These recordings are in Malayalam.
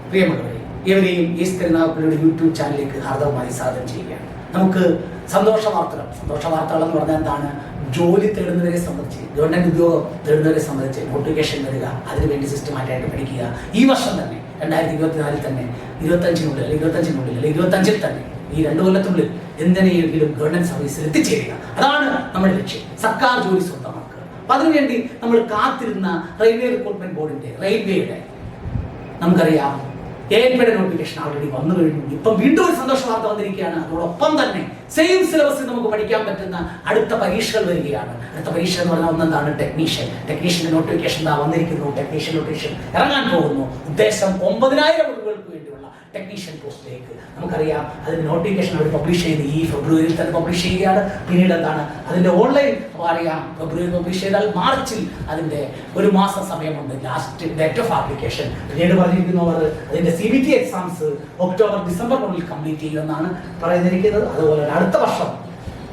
പ്രിയമുള്ളവരെ, ഇവരെയും ഈ കരുനാഗപ്പള്ളിയുടെ യൂട്യൂബ് ചാനലിലേക്ക് ഹാർദവമായി സ്വാഗതം ചെയ്യുകയാണ്. നമുക്ക് സന്തോഷ വാർത്തകൾ എന്ന് പറഞ്ഞാൽ എന്താണ്? ജോലി തേടുന്നവരെ സംബന്ധിച്ച്, ഗവൺമെന്റ് ഉദ്യോഗം തേടുന്നവരെ സംബന്ധിച്ച് നോട്ടിഫിക്കേഷൻ വരിക, അതിനുവേണ്ടി സിസ്റ്റമാറ്റായിട്ട് പഠിക്കുക. ഈ വർഷം തന്നെ 2024 തന്നെ 25 തന്നെ ഈ 2 കൊല്ലത്തിനുള്ളിൽ എന്തിനെങ്കിലും ഗവൺമെന്റ് സർവീസിൽ എത്തിച്ചേരുക. അതാണ് നമ്മുടെ ലക്ഷ്യം, സർക്കാർ ജോലി സ്വന്തമാക്കുക. അപ്പൊ അതിനുവേണ്ടി നമ്മൾ കാത്തിരുന്ന റെയിൽവേ റിക്രൂട്ട്മെന്റ് ബോർഡിന്റെ റെയിൽവേയുടെ നമുക്കറിയാം ALPയുടെ നോട്ടിഫിക്കേഷൻ ഓൾറെഡി വന്നു കഴിഞ്ഞു. ഇപ്പം വീണ്ടും ഒരു സന്തോഷ വാർത്ത വന്നിരിക്കുകയാണ്. അതോടൊപ്പം തന്നെ സെയിം സിലബസിൽ നമുക്ക് പഠിക്കാൻ പറ്റുന്ന അടുത്ത പരീക്ഷകൾ വരികയാണ്. അടുത്ത പരീക്ഷ എന്ന് പറഞ്ഞാൽ ഒന്നെന്താണ്? ടെക്നീഷ്യന്റെ നോട്ടിഫിക്കേഷൻ വന്നിരിക്കുന്നു. ടെക്നീഷ്യൻ നോട്ടിഫിക്കേഷൻ ഇറങ്ങാൻ പോകുന്നു. ഉദ്ദേശം 9000 ഒഴിവുകൾക്ക് വേണ്ടിയുള്ള ടെക്നീഷ്യൻ പോസ്റ്റിലേക്ക്. നമുക്കറിയാം അതിന്റെ നോട്ടിഫിക്കേഷൻ അവർ പബ്ലിഷ് ചെയ്ത് ഈ ഫെബ്രുവരിയിൽ തന്നെ പബ്ലിഷ് ചെയ്യുകയാണ്. പിന്നീട് എന്താണ് അതിന്റെ ഓൺലൈൻ അറിയാം, ഫെബ്രുവരി പബ്ലിഷ് ചെയ്താൽ മാർച്ചിൽ അതിന്റെ 1 മാസം സമയമുണ്ട്, ലാസ്റ്റ് ഡേറ്റ് ഓഫ് ആപ്ലിക്കേഷൻ. പിന്നീട് പറഞ്ഞിരിക്കുന്നവർ അതിന്റെ CBT എക്സാംസ് ഒക്ടോബർ ഡിസംബറിനുള്ളിൽ കംപ്ലീറ്റ് ചെയ്യുമെന്നാണ് പറയുന്നിരിക്കുന്നത്. അതുപോലെ അടുത്ത വർഷം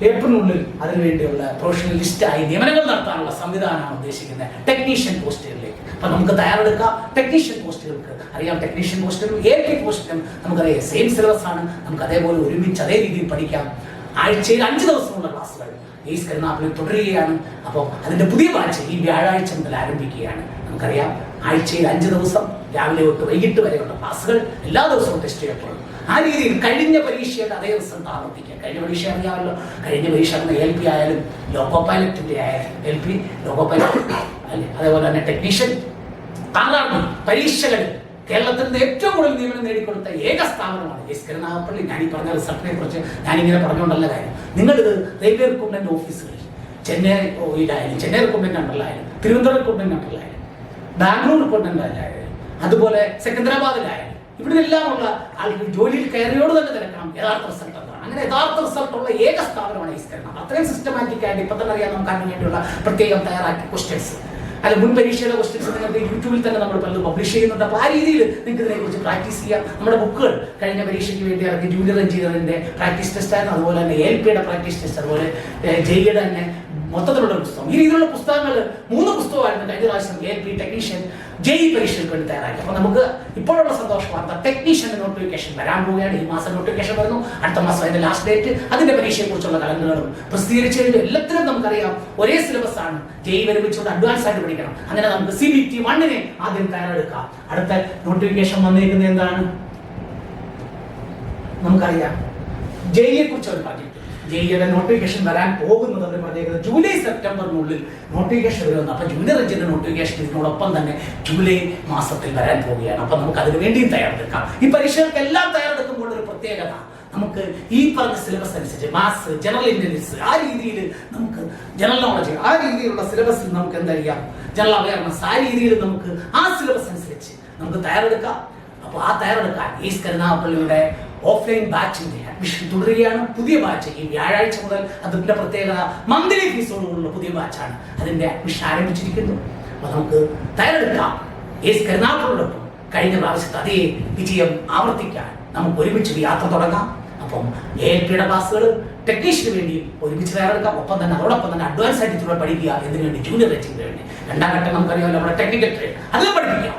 ഏപ്രിലിനുള്ളിൽ അതിനുവേണ്ടിയുള്ള പ്രൊഫഷണൽ ലിസ്റ്റായി നിയമനങ്ങൾ നടത്താനുള്ള സംവിധാനമാണ് ഉദ്ദേശിക്കുന്നത് ടെക്നീഷ്യൻ പോസ്റ്റുകളിലേക്ക്. അപ്പൊ നമുക്ക് തയ്യാറെടുക്കാം ടെക്നീഷ്യൻ പോസ്റ്റുകൾക്ക്. അറിയാം, ടെക്നീഷ്യൻ പോസ്റ്റിനും ALP പോസ്റ്റിനും നമുക്കറിയാം സെയിം സിലബസ് ആണ്. നമുക്ക് അതേപോലെ ഒരുമിച്ച് അതേ രീതിയിൽ പഠിക്കാം. ആഴ്ചയിൽ 5 ദിവസമുള്ള ക്ലാസ്സുകൾ ഈ കരുനാഗപ്പള്ളിയിൽ തുടരുകയാണ്. അപ്പോൾ അതിന്റെ പുതിയ ബാച്ച് ഈ വ്യാഴാഴ്ച മുതൽ ആരംഭിക്കുകയാണ്. നമുക്കറിയാം ആഴ്ചയിൽ 5 ദിവസം രാവിലെ തൊട്ട് വൈകിട്ട് വരെയുള്ള ക്ലാസ്സുകൾ എല്ലാ ദിവസവും ടെസ്റ്റ് ചെയ്യപ്പെടും. ആ രീതിയിൽ കഴിഞ്ഞ പരീക്ഷയുടെ അതേ റിസൾട്ട് ആവർത്തിക്കുക. കഴിഞ്ഞ പരീക്ഷ അറിയാമല്ലോ, കഴിഞ്ഞ പരീക്ഷ ALP ആയാലും ലോക്കോ പൈലറ്റിന്റെ ആയാലും LP ലോക്കോ പൈലറ്റ് അല്ലെ, അതേപോലെ തന്നെ ടെക്നീഷ്യൻ പരീക്ഷകളിൽ കേരളത്തിൽ ഏറ്റവും കൂടുതൽ നിയമനം നേടിക്കൊടുത്ത ഏക സ്ഥാപനമാണ് ഈ കരുനാഗപ്പള്ളി. ഞാൻ ഈ പറഞ്ഞ റിസൾട്ടിനെ കുറിച്ച് ഞാനിങ്ങനെ പറഞ്ഞുകൊണ്ടല്ല കാര്യം. നിങ്ങളിത് റെയിൽവേ റിക്രൂട്ട്മെന്റ് ഓഫീസുകളിൽ ചെന്നൈ റിക്രൂട്ട്മെന്റ് അണ്ടറിലായാലും, തിരുവനന്തപുരം റിക്രൂട്ട്മെന്റ് അണ്ടറിലായാലും, ബാംഗ്ലൂർ റിക്രൂട്ട്മെന്റ് അല്ലായാലും, അതുപോലെ സെക്കന്ദരാബാദിലായാലും, ഇവിടെ എല്ലാമുള്ള ആളുകൾ ജോലിയിൽ കയറിയോട് തന്നെ തിരക്കണം യഥാർത്ഥ റിസൾട്ട് എന്താണ്. അങ്ങനെ യഥാർത്ഥ റിസൾട്ട് ഉള്ള ഏക സ്ഥാപനമാണ് ഈ കരുനാഗപ്പള്ളി. അത്രയും സിസ്റ്റമാറ്റിക് ആയിട്ട് ഇപ്പൊ തന്നെ അറിയാം നമുക്ക് അതിന് വേണ്ടിയുള്ള പ്രത്യേകം തയ്യാറാക്കിയ ക്വസ്റ്റ്യൻസ് അല്ല, മുൻ പരീക്ഷയുടെ ക്വസ്റ്റ്യൻസ് നിങ്ങൾക്ക് യൂട്യൂബിൽ തന്നെ നമ്മൾ പലതും പബ്ലിഷ് ചെയ്യുന്നുണ്ട്. അപ്പോൾ ആ രീതിയിൽ നിങ്ങൾക്ക് ഇതിനെക്കുറിച്ച് പ്രാക്ടീസ് ചെയ്യാം. നമ്മുടെ ബുക്കുകൾ കഴിഞ്ഞ പരീക്ഷയ്ക്ക് വേണ്ടി ഇറക്കി ജൂനിയർ എഞ്ചിനീയറിന്റെ പ്രാക്ടീസ് ടെസ്റ്റ് ആയിരുന്നു, അതുപോലെ തന്നെ ALPയുടെ പ്രാക്ടീസ് ടെസ്റ്റ്, അതുപോലെ JEയുടെ തന്നെ മൊത്തത്തിലുള്ള പുസ്തകം. ഈ രീതിയിലുള്ള പുസ്തകങ്ങൾ 3 പുസ്തകമായിരുന്നു കഴിഞ്ഞ പ്രാവശ്യം ALP ടെക്നീഷ്യൻ JEE പരീക്ഷയ്ക്ക് വേണ്ടി തയ്യാറാക്കി. അപ്പൊ നമുക്ക് ഇപ്പോഴുള്ള സന്തോഷ വാർത്ത, ടെക്നീഷ്യന്റെ നോട്ടിഫിക്കേഷൻ വരാൻ പോവുകയാണ്. ഈ മാസം നോട്ടിഫിക്കേഷൻ വരുന്നു, അടുത്ത മാസം അതിന്റെ ലാസ്റ്റ് ഡേറ്റ്, അതിന്റെ പരീക്ഷയെ കുറിച്ചുള്ള കലണ്ടറുകളും പ്രസിദ്ധീകരിച്ചു കഴിഞ്ഞു. എല്ലാത്തിനും നമുക്കറിയാം ഒരേ സിലബസ് ആണ്. JEE വരുമ്പോൾ അഡ്വാൻസ് ആയിട്ട് പഠിക്കണം. അങ്ങനെ നമുക്ക് CBT 1 ആദ്യം തയ്യാറെടുക്കാം. അടുത്ത നോട്ടിഫിക്കേഷൻ വന്നിരിക്കുന്നത് എന്താണ് നമുക്കറിയാം. JEE കുറിച്ച് അവർ പറഞ്ഞിട്ടുണ്ട്. JEയുടെ നോട്ടിഫിക്കേഷൻ വരാൻ പോകുന്നത് അവർ പറഞ്ഞേക്കുന്നത് ജൂലൈ സെപ്റ്റംബറിനുള്ളിൽ നോട്ടിഫിക്കേഷൻ വരുമെന്ന്. അപ്പൊ ജൂനിയർ എഞ്ചിന്റെ നോട്ടിഫിക്കേഷൻ ഇതിനോടൊപ്പം തന്നെ ജൂലൈ മാസത്തിൽ വരാൻ പോവുകയാണ്. അപ്പൊ നമുക്ക് അതിനു വേണ്ടിയും തയ്യാറെടുക്കാം. ഈ പരീക്ഷകൾക്കെല്ലാം തയ്യാറെടുക്കുമ്പോൾ ഒരു പ്രത്യേകത, നമുക്ക് ഈ പറഞ്ഞ സിലബസ് അനുസരിച്ച് മാത്സ്, ജനറൽ ഇന്റലിജൻസ്, ആ രീതിയിൽ നമുക്ക് ജനറൽ നോളജ്, ആ രീതിയിലുള്ള സിലബസിൽ നമുക്ക് എന്തറിയാം, ജനറൽ അവയർനെസ്, ആ രീതിയിൽ നമുക്ക് ആ സിലബസ് അനുസരിച്ച് നമുക്ക് തയ്യാറെടുക്കാം. അപ്പോൾ ആ തയ്യാറെടുക്കാൻ ഈ കരുനാഗപ്പള്ളിയുടെ ഓഫ്ലൈൻ ബാച്ചിന്റെ അഡ്മിഷൻ തുടരുകയാണ്. പുതിയ ബാച്ച് ഈ വ്യാഴാഴ്ച മുതൽ, അതിന്റെ പ്രത്യേകത മന്ത്ലി ഫീസോടുള്ള പുതിയ ബാച്ചാണ്. അതിന്റെ അഡ്മിഷൻ ആരംഭിച്ചിരിക്കുന്നു. അപ്പൊ നമുക്ക് തയ്യാറെടുക്കാം. ഈ കരുനാഗപ്പള്ളിയോടൊപ്പം കഴിഞ്ഞ പ്രാവശ്യത്തെ അതേ വിജയം ആവർത്തിക്കാൻ നമുക്ക് ഒരുമിച്ച് യാത്ര തുടങ്ങാം. അപ്പം ALPയുടെ ക്ലാസ്സുകൾ ടെക്നീഷ്യന് വേണ്ടി ഒരുമിച്ച് തയ്യാറെടുക്കാം. അതോടൊപ്പം തന്നെ അഡ്വാൻസ് ആയിട്ട് പഠിക്കുക. എന്തിനു വേണ്ടി? ജൂനിയർ എഞ്ചിനീയറിന് വേണ്ടി. 2ാം ഘട്ടം നമുക്കറിയാമല്ലോ, നമ്മുടെ ടെക്നിക്കൽ ട്രേഡ്, അതിൽ പഠിപ്പിക്കാം.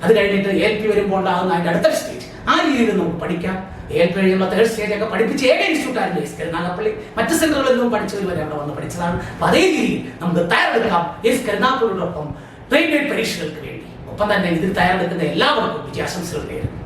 അത് കഴിഞ്ഞിട്ട് ALP വരുമ്പോൾ ഉണ്ടാകുന്ന അതിന്റെ അടുത്ത സ്റ്റേജ്, ആ രീതിയിൽ നമുക്ക് പഠിക്കാം. ALP കഴിയുമ്പോൾ 3rd സ്റ്റേജ് ഒക്കെ പഠിപ്പിച്ച് ഏക ഇൻസ്റ്റിറ്റ്യൂട്ട് ആയിരുന്നു ഈ കരുനാഗപ്പള്ളി. മറ്റ് സെന്ററുകളിലും പഠിച്ചവർ വരെ അവിടെ വന്ന് പഠിച്ചതാണ്. അപ്പൊ അതേ രീതിയിൽ നമുക്ക് തയ്യാറെടുക്കാം ഈ കരുനാഗപ്പള്ളിയോടൊപ്പം റെയിൽവേ പരീക്ഷകൾക്ക് വേണ്ടി. ഒപ്പം തന്നെ ഇതിൽ തയ്യാറെടുക്കുന്ന എല്ലാവർക്കും വിജയാശംസകൾ നേരുന്നു.